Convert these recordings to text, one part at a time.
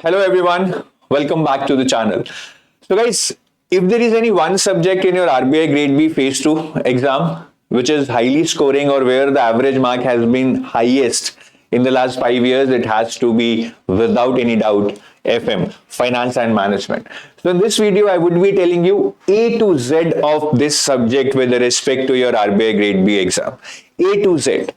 Hello everyone, welcome back to the channel. So guys, if there is any one subject in your RBI Grade B Phase 2 exam which is highly scoring or where the average mark has been highest in the last 5 years, it has to be without any doubt FM, Finance and Management. So in this video, I would be telling you A to Z of this subject with respect to your RBI Grade B exam. A to Z.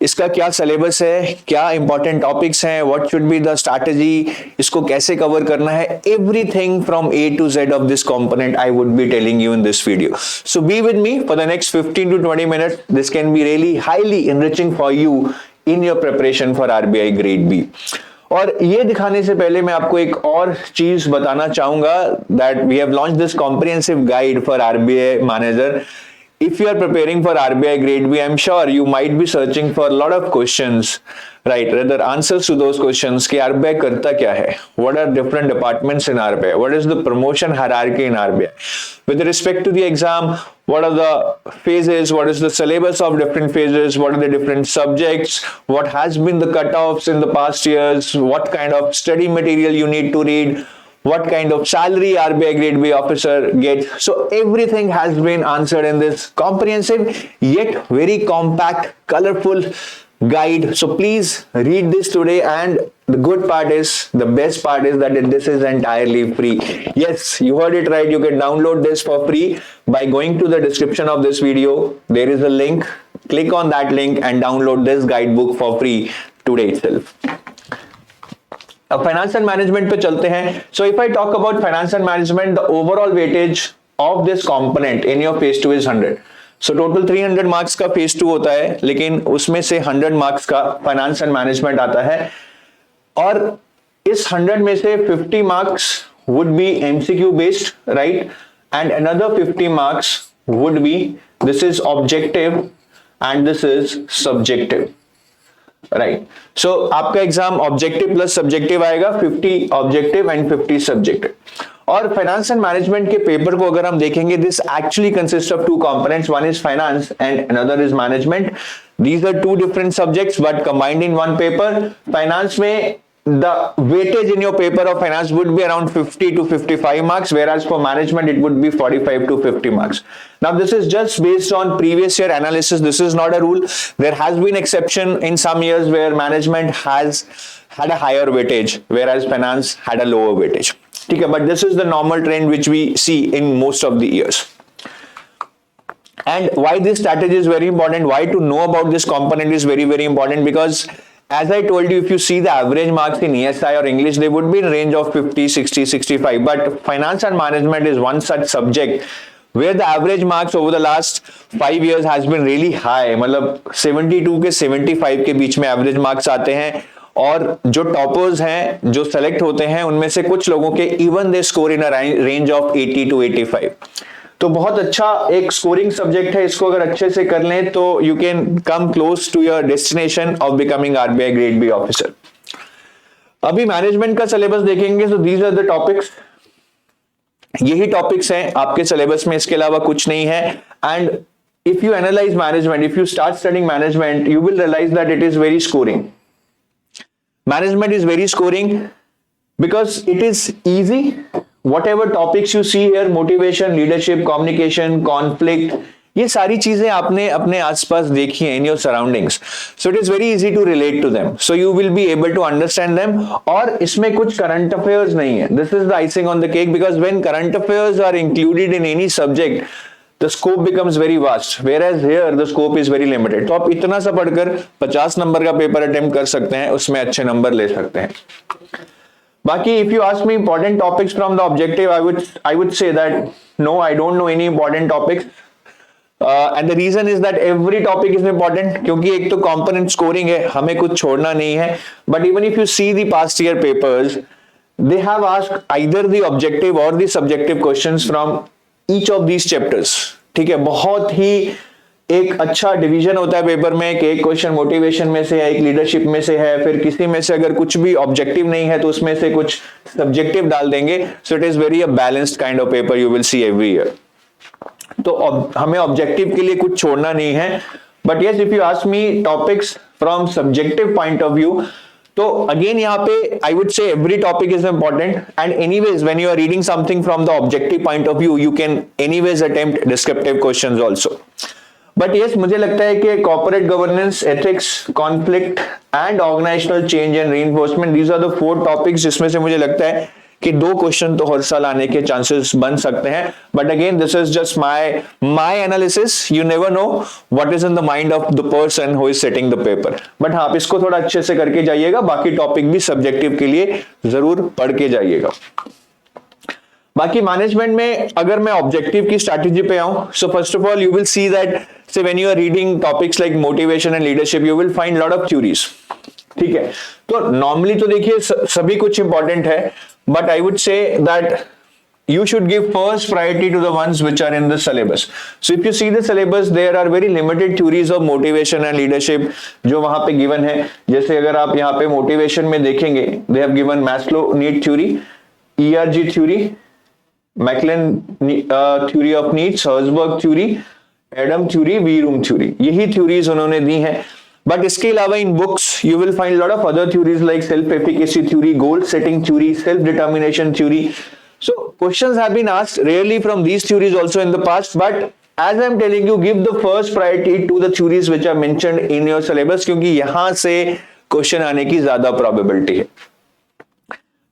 इसका क्या syllabus है, क्या important topics हैं, what should be the strategy, इसको कैसे cover करना है, everything from A to Z of this component I would be telling you in this video. So be with me for the next 15 to 20 minutes. This can be really highly enriching for you in your preparation for RBI grade B. और ये दिखाने से पहले मैं आपको एक और चीज बताना चाहूंगा that we have launch this comprehensive guide for RBI manager. If you are preparing for RBI Grade B, I'm sure you might be searching for a lot of questions, right? Rather answers to those questions. कि RBI करता क्या है? What are different departments in RBI? What is the promotion hierarchy in RBI? With respect to the exam, what are the phases? What is the syllabus of different phases? What are the different subjects? What has been the cutoffs in the past years? What kind of study material you need to read? What kind of salary RBI Grade B officer gets? So everything has been answered in this comprehensive yet very compact, colorful guide. So please read this today, and the good part is, the best part is that this is entirely free. Yes, you heard it right. You can download this for free by going to the description of this video. There is a link. Click on that link and download this guidebook for free today itself. अब finance and management पे चलते हैं. So if I talk about finance and management, the overall weightage of this component in your phase 2 is 100. So total 300 marks का phase 2 होता है, लेकिन उसमें से 100 मार्क्स का फाइनेंस एंड मैनेजमेंट आता है. और इस 100 में से 50 marks would be MCQ based, right, and another 50 marks would be, this is objective and this is subjective, right. So आपका एग्जाम ऑब्जेक्टिव प्लस सब्जेक्टिव आएगा, 50 ऑब्जेक्टिव एंड 50 सब्जेक्टिव. और फाइनेंस एंड मैनेजमेंट के पेपर को अगर हम देखेंगे, this actually consist of two components, one is finance and another is management. These are two different subjects but combined in one paper. Finance में the weightage in your paper of finance would be around 50 to 55 marks, whereas for management it would be 45 to 50 marks. Now this is just based on previous year analysis. This is not a rule. There has been exception in some years where management has had a higher weightage, whereas finance had a lower weightage. Okay, but this is the normal trend which we see in most of the years. And why this strategy is very important, why to know about this component is very, very important, because as I told you, if you see the average marks in ESI or English, they would be in range of 50, 60, 65. But finance and management is one such subject where the average marks over the last 5 years has been really high. मतलब 72 के 75 के बीच में average marks आते हैं. और जो toppers हैं, जो सेलेक्ट होते हैं, उनमें से कुछ लोगों के even they score in a range of 80 to 85. तो बहुत अच्छा एक स्कोरिंग सब्जेक्ट है. इसको अगर अच्छे से कर लें तो you can come close to your destination of becoming RBI grade B officer. अभी मैनेजमेंट का सिलेबस देखेंगे. So these are the topics. यही टॉपिक्स हैं आपके सिलेबस में, इसके अलावा कुछ नहीं है. And if you analyse management, if you start studying management, you will realise that it is very scoring. Management is very scoring because it is easy. Whatever topics you see here, motivation, leadership, communication, conflict, ये सारी चीजें आपने अपने आसपास देखी हैं in your surroundings. So it is very easy to relate to them. So you will be able to understand them. और इसमें कुछ current affairs नहीं है. This is the icing on the cake, because when current affairs are included in any subject, the scope becomes very vast, whereas here the scope is very limited. तो आप इतना सा पढ़कर 50 नंबर का paper attempt कर सकते हैं, उसमें अच्छे नंबर ले सकते हैं. Baki, if you ask me important topics from the objective, I would say that no, I don't know any important topics. And the reason is that every topic is important, क्योंकि एक तो component scoring है, हमें कुछ छोड़ना नहीं है. But even if you see the past year papers, they have asked either the objective or the subjective questions from each of these chapters. ठीक है, बहुत ही एक अच्छा डिवीजन होता है पेपर में कि एक क्वेश्चन मोटिवेशन में से है, एक लीडरशिप में से है, फिर किसी में से अगर कुछ भी ऑब्जेक्टिव नहीं है तो उसमें से कुछ सब्जेक्टिव डाल देंगे. So it is very a balanced kind of paper you will see every year. तो हमें ऑब्जेक्टिव के लिए कुछ छोड़ना नहीं है. But yes, if you ask me topics from subjective point of view, तो अगेन यहाँ पे I would say every topic is important and anyways when you are reading something from the objective point of view you can anyways attempt descriptive questions also. But yes, मुझे लगता है कि corporate governance, ethics, conflict and organisational change and reinforcement, these are the 4 topics जिसमें से मुझे लगता है कि 2 क्वेश्चन तो हर साल आने के चांसेस बन सकते हैं. But again this is just my analysis. You never know what is in the mind of the person who is setting the paper. But हाँ, आप इसको थोड़ा अच्छे से करके जाइएगा. बाकी टॉपिक भी सब्जेक्टिव के लिए जरूर पढ़ के जाइएगा. बाकी मैनेजमेंट में अगर मैं ऑब्जेक्टिव की स्ट्रैटेजी पे आऊं, so first of all you will see that say when you are reading topics like motivation and leadership you will find lot of theories. ठीक है, तो नॉर्मली तो देखिए सभी कुछ इंपॉर्टेंट है, but I would say that you should give first priority to the ones which are in the syllabus. So if you see the syllabus, there are very limited theories of motivation and leadership जो वहां पे given है. जैसे अगर आप यहाँ पे motivation में देखेंगे, they have given Maslow need theory, ERG theory, Macklin theory of needs, Herzberg theory, Adam theory, V-room theory. यही theories उन्होंने दी हैं. बट इसके अलावा in books you will find lot of other theories like self efficacy theory, goal setting theory, self determination theory. So questions have been asked rarely from these theories also in the past, but as I am telling you, give the first priority to the theories which are mentioned in your syllabus, क्योंकि यहां से question आने की ज्यादा probability है.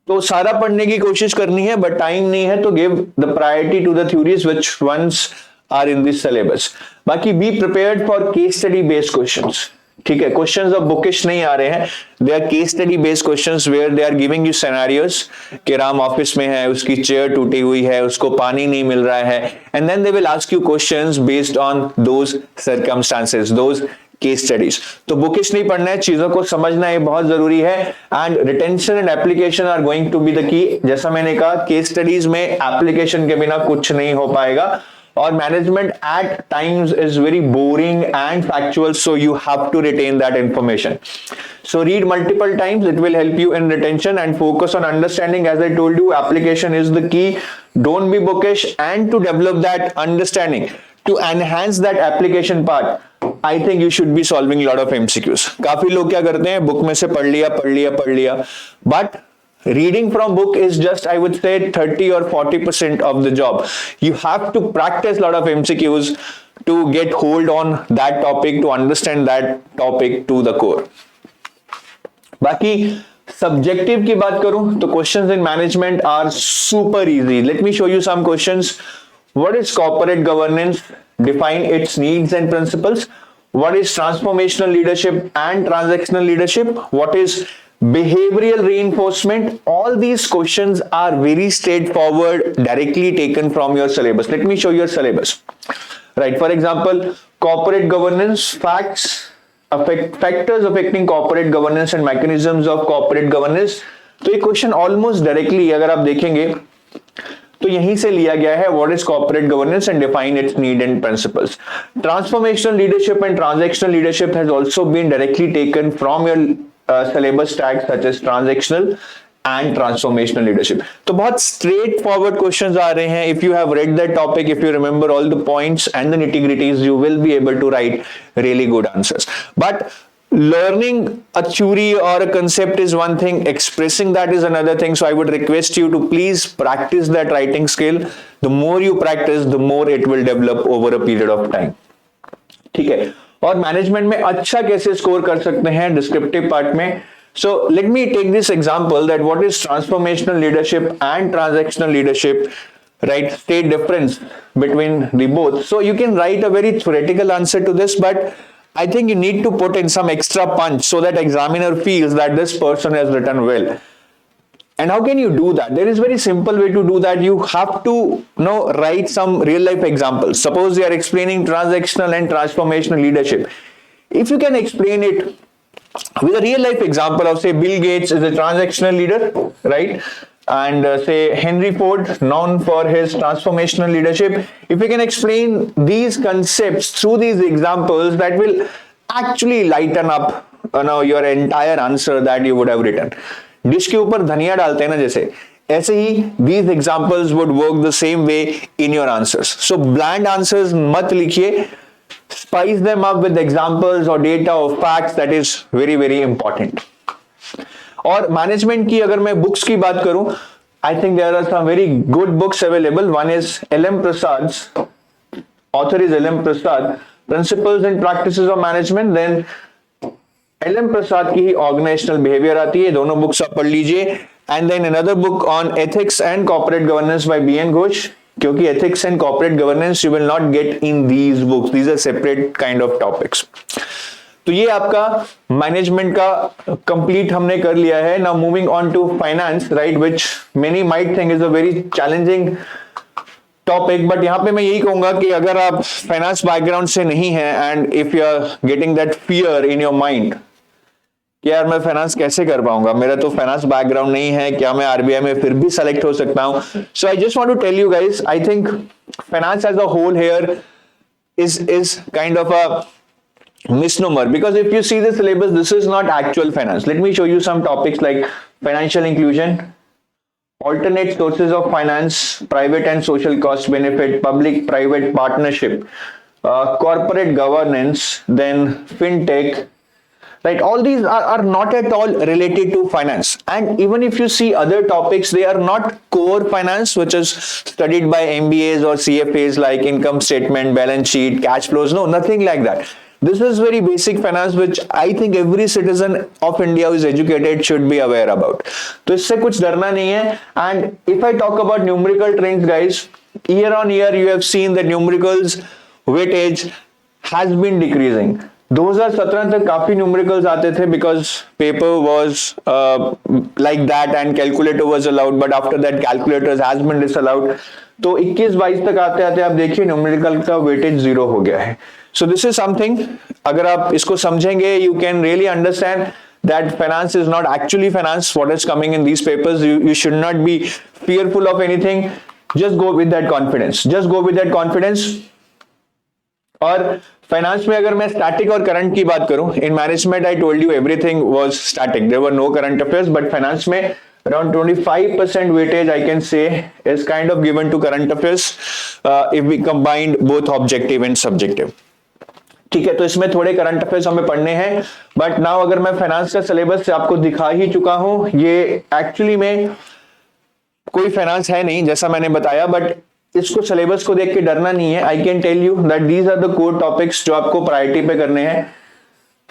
तो सारा पढ़ने की कोशिश करनी है, बट टाइम नहीं है, तो give the priority to the theories which ones are in this syllabus. बाकी be prepared for case study based questions. ठीक है, क्वेश्चंस अब बुकिश नहीं आ रहे हैं, they are case study based questions where they are giving you scenarios कि Ram office में है, उसकी चेयर टूटी हुई है, उसको पानी नहीं मिल रहा है, and then they will ask you questions based on those circumstances, those case studies. तो बुकिश नहीं पढ़ना है, चीजों को समझना ये बहुत जरूरी है. And retention and application are going to be the key. जैसा मैंने कहा, केस स्टडीज में एप्लीकेशन के बिना कुछ नहीं हो पाएगा. और management at times is very boring and factual, so you have to retain that information. So read multiple times, it will help you in retention and focus on understanding. As I told you, application is the key. Don't be bookish, and to develop that understanding, to enhance that application part, I think you should be solving a lot of MCQs. काफी लोग क्या करते हैं, book में से पढ़ लिया, but reading from book is just, I would say, 30 or 40% of the job. You have to practice a lot of MCQs to get hold on that topic, to understand that topic to the core. बाकी subjective की बात करूं तो questions in management are super easy. Let me show you some questions. What is corporate governance? Define its needs and principles. What is transformational leadership and transactional leadership? What is behavioral reinforcement? All these questions are very straightforward, directly taken from your syllabus. Let me show your syllabus. Right, for example, corporate governance, factors affecting corporate governance and mechanisms of corporate governance. तो ये question almost directly अगर आप देखेंगे तो यहीं से लिया गया है. What is corporate governance and define its need and principles. Transformational leadership and transactional leadership has also been directly taken from your syllabus tags such as transactional and transformational leadership. तो बहुत straightforward questions आ रहे हैं. If you have read that topic, if you remember all the points and the nitty-gritties, you will be able to write really good answers. But learning a theory or a concept is one thing, expressing that is another thing. So I would request you to please practice that writing skill. The more you practice, the more it will develop over a period of time. ठीक है, और management में अच्छा कैसे score कर सकते हैं descriptive part में. So let me take this example that what is transformational leadership and transactional leadership, right? State difference between the both. So you can write a very theoretical answer to this, but I think you need to put in some extra punch so that examiner feels that this person has written well. And how can you do that? There is very simple way to do that. You have to write some real life examples. Suppose you are explaining transactional and transformational leadership. If you can explain it with a real life example of, say, Bill Gates is a transactional leader, right? And say Henry Ford, known for his transformational leadership. If you can explain these concepts through these examples, that will actually lighten up your entire answer that you would have written. Dish के ऊपर धनिया डालते हैं ना, जैसे ऐसे ही these examples would work the same way in your answers. So bland answers मत लिखिए, spice them up with examples or data or facts. That is very, very important. और मैनेजमेंट की अगर मैं बुक्स की बात करूं, I think there are some very good books available. One is LM Prasad's, author is LM Prasad, Principles and Practices of Management. Then LM Prasad की ही organisational behaviour आती है, दोनों बुक्स आप पढ़ लीजिए. And then another book on ethics and corporate governance by BN Ghosh, क्योंकि ethics and corporate governance you will not get in these books, these are separate kind of topics. तो ये आपका मैनेजमेंट का कंप्लीट हमने कर लिया है. Now moving on to finance, right, which many might think is a very challenging topic. But यहां पे मैं यही कहूंगा कि अगर आप फाइनेंस बैकग्राउंड से नहीं है and if you are getting that fear in your mind कि यार मैं फाइनेंस कैसे कर पाऊंगा, मेरा तो फाइनेंस बैकग्राउंड नहीं है, क्या मैं आरबीआई में फिर भी सेलेक्ट हो सकता हूं? So I just want to tell you guys, I think finance as a whole here is kind of a misnomer, because if you see the syllabus, this is not actual finance. Let me show you some topics like financial inclusion, alternate sources of finance, private and social cost benefit, public private partnership, corporate governance, then fintech, right? All these are not at all related to finance. And even if you see other topics, they are not core finance, which is studied by MBAs or CFAs, like income statement, balance sheet, cash flows. No, nothing like that. This is very basic finance, which I think every citizen of India who is educated should be aware about. तो इससे कुछ डरना नहीं है. And if I talk about numerical trends, guys, year on year you have seen that numericals weightage has been decreasing. 2017 तक काफी numericals आते थे because paper was like that and calculator was allowed, but after that calculators has been disallowed. तो 21-22 तक आते आते आप देखिए न्यूमेरिकल का वेटेज 0 हो गया है. So this is something, अगर आप इसको समझेंगे, you can really understand that finance is not actually finance, what is coming in these papers. You should not be fearful of anything. Just go with that confidence. Just go with that confidence. और finance में अगर मैं static और current की बात करूं, in management I told you everything was static, there were no current affairs, but finance में around 25% weightage I can say is kind of given to current affairs if we combined both objective and subjective. ठीक है, तो इसमें थोड़े current affairs हमें पढ़ने हैं. But now अगर मैं फाइनेंस का सिलेबस आपको दिखा ही चुका हूं, ये एक्चुअली में कोई फाइनेंस है नहीं जैसा मैंने बताया, बट इसको सिलेबस को देख के डरना नहीं है. I can tell you that these are the core topics जो आपको प्रायोरिटी पे करने हैं.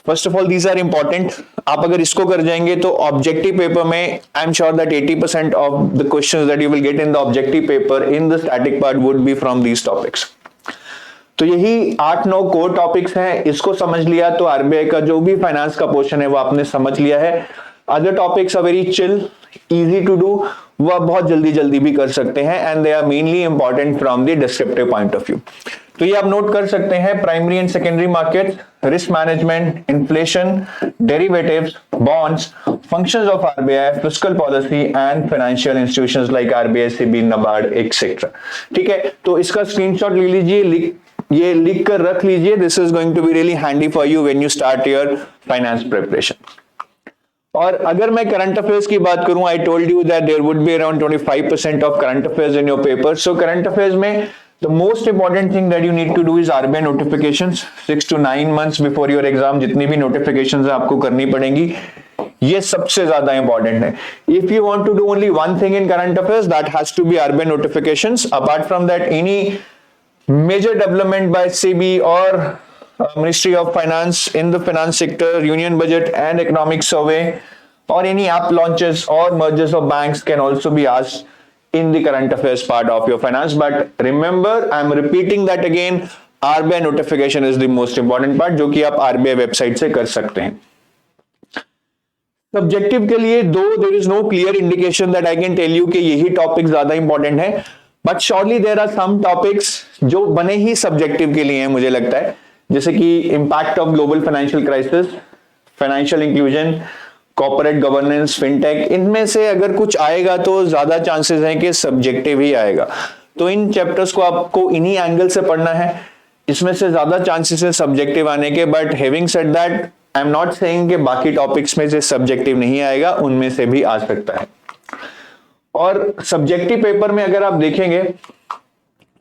First of all these are important. आप अगर इसको कर जाएंगे तो ऑब्जेक्टिव पेपर में I am sure that 80% of the questions that you will get in the objective paper in the static part would be from these topics. तो यही 8-9 core topics हैं. इसको समझ लिया तो आरबीआई का जो भी फाइनेंस का पोर्शन है वो आपने समझ लिया है. Other topics are very chill, easy to do, वो आप बहुत जल्दी भी कर सकते हैं and they are mainly important from the descriptive point of view. तो ये आप नोट कर सकते हैं: primary and secondary market, risk management, inflation, derivatives, bonds, functions of RBI, fiscal policy and financial institutions like RBI, SEBI, NABARD etcetera. ठीक है, तो इसका स्क्रीनशॉट ले लीजिए, ये लिख कर रख लीजिए. This is going to be really handy for you when you start your finance preparation. और अगर मैं करंट अफेयर्स की बात करूं, I told you that there would be around 25% of current affairs in your paper. So current affairs में the most important thing that you need to do is RBI notifications. 6 to 9 months before your exam जितनी भी notifications आपको करनी पड़ेंगी, ये सबसे ज्यादा important है. If you want to do only one thing in current affairs, that has to be RBI notifications. Apart from that, any major development by SEBI or Ministry of Finance in the finance sector, Union Budget and Economic Survey, or any app launches or mergers of banks can also be asked in the current affairs part of your finance. But remember, I'm repeating that again, RBI notification is the most important part, जो कि आप RBI website से कर सकते हैं. Subjective के लिए there is no clear indication that I can tell you कि यही टॉपिक ज्यादा इंपॉर्टेंट है, but surely there are some topics जो बने ही सब्जेक्टिव के लिए हैं मुझे लगता है, जैसे कि impact of global financial crisis, financial inclusion, corporate governance, fintech. इनमें से अगर कुछ आएगा तो ज्यादा चांसेस हैं कि सब्जेक्टिव ही आएगा. तो इन चैप्टर्स को आपको इन्हीं एंगल से पढ़ना है, इसमें से ज्यादा चांसेस है सब्जेक्टिव आने के. But having said that, I am not saying कि बाकी टॉपिक्स में से सब्जेक्टिव नहीं आएगा, उनमें से भी आ सकता है. और सब्जेक्टिव पेपर में अगर आप देखेंगे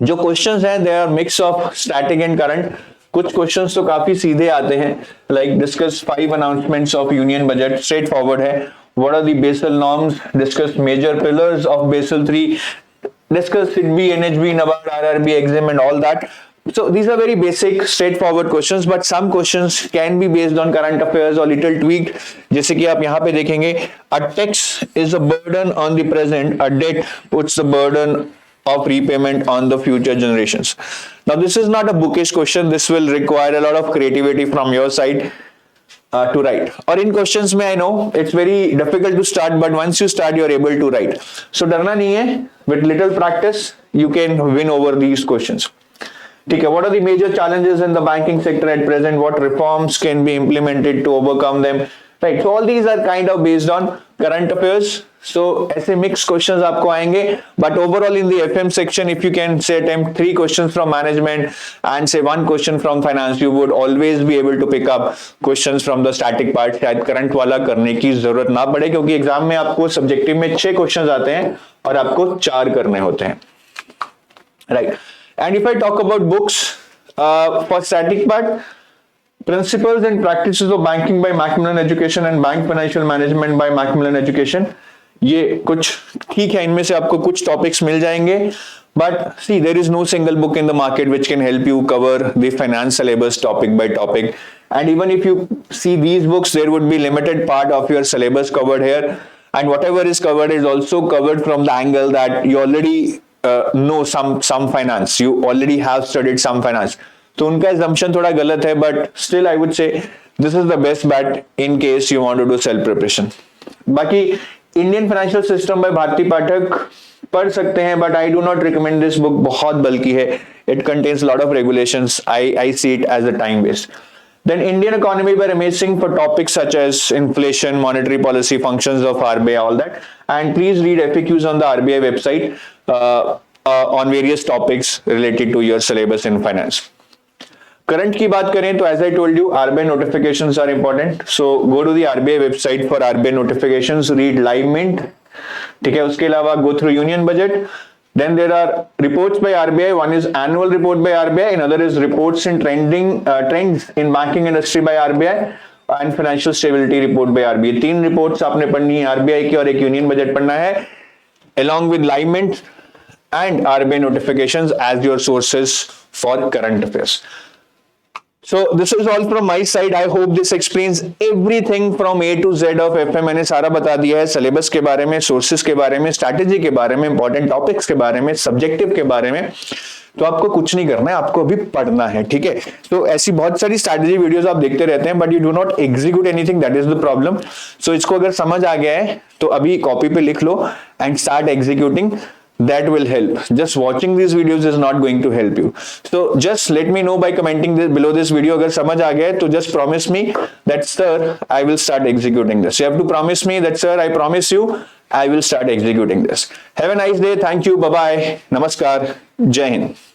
जो क्वेश्चंस हैं, they are mix of static and current. कुछ क्वेश्चंस तो काफी सीधे आते हैं, like discuss 5 announcements of union budget, straight forward है. what are the Basel norms, discuss major pillars of Basel 3, discuss SIDBI, NHB, NABARD, RRB, EXIM and all that. So these are very basic, straightforward questions, but some questions can be based on current affairs or little tweaked. जैसे कि आप यहाँ पे देखेंगे, a tax is a burden on the present, a debt puts the burden of repayment on the future generations. Now this is not a bookish question. This will require a lot of creativity from your side to write. Or in questions में I know it's very difficult to start, but once you start you're able to write. So डरना नहीं है. With little practice you can win over these questions. ठीक है. What are the major challenges in the banking sector at present? What reforms can be implemented to overcome them? Right. So all these are kind of based on current affairs. So ऐसे mixed questions आपको आएंगे. But overall in the FM section, if you can say attempt 3 questions from management and say 1 question from finance, you would always be able to pick up questions from the static part. शायद current वाला करने की जरूरत ना पड़े, क्योंकि exam में आपको सब्जेक्टिव में 6 क्वेश्चंस आते हैं और आपको 4 करने होते हैं. Right. And if I talk about books for static part, Principles and Practices of Banking by Macmillan Education and Bank Financial Management by Macmillan Education, ये कुछ ठीक है, इनमें से आपको कुछ टॉपिक्स मिल जाएंगे. But see, there is no single book in the market which can help you cover the finance syllabus topic by topic. And even if you see these books, there would be limited part of your syllabus covered here. And whatever is covered is also covered from the angle that you already know some finance. You already have studied some finance. तो उनका assumption थोड़ा गलत है, but still I would say this is the best bet in case you want to do self preparation. बाकी Indian financial system by Bharati Pathak पढ़ सकते हैं, but I do not recommend this book. बहुत बल्कि है. It contains lot of regulations. I see it as a time waste. Then Indian economy by Ramesh Singh for topics such as inflation, monetary policy, functions of RBI, all that. And please read FAQs on the RBI website on various topics related to your syllabus in finance. Current की बात करें तो as I told you, RBI notifications are important. So go to the RBI website for RBI notifications, read Live Mint. ठीक है. उसके अलावा go through Union Budget. Then there are reports by RBI. One is annual report by RBI, another is reports in trends in banking industry by RBI, and financial stability report by RBI. 3 reports आपने पढ़नी है RBI की, और एक union budget पढ़ना है, along with Live Mint and RBI notifications as your sources for current affairs. So this is all from my side. I hope this explains everything from A to Z of FM. मैंने सारा बता दिया है, syllabus के बारे में, sources के बारे में, स्ट्रैटेजी के बारे में, इंपॉर्टेंट टॉपिक्स के बारे में, सब्जेक्टिव के बारे में. तो आपको कुछ नहीं करना है, आपको अभी पढ़ना है. ठीक है. तो ऐसी बहुत सारी स्ट्रैटेजी वीडियोस आप देखते रहते हैं, but you do not execute anything. That is the problem. So इसको अगर समझ आ गया है तो अभी कॉपी पे लिख लो and start executing. That will help. Just watching these videos is not going to help you. So just let me know by commenting below this video. अगर समझ आ गया है तो just promise me that sir, I will start executing this. You have to promise me that sir, I promise you, I will start executing this. Have a nice day. Thank you. Bye bye. Namaskar. Jai Hind.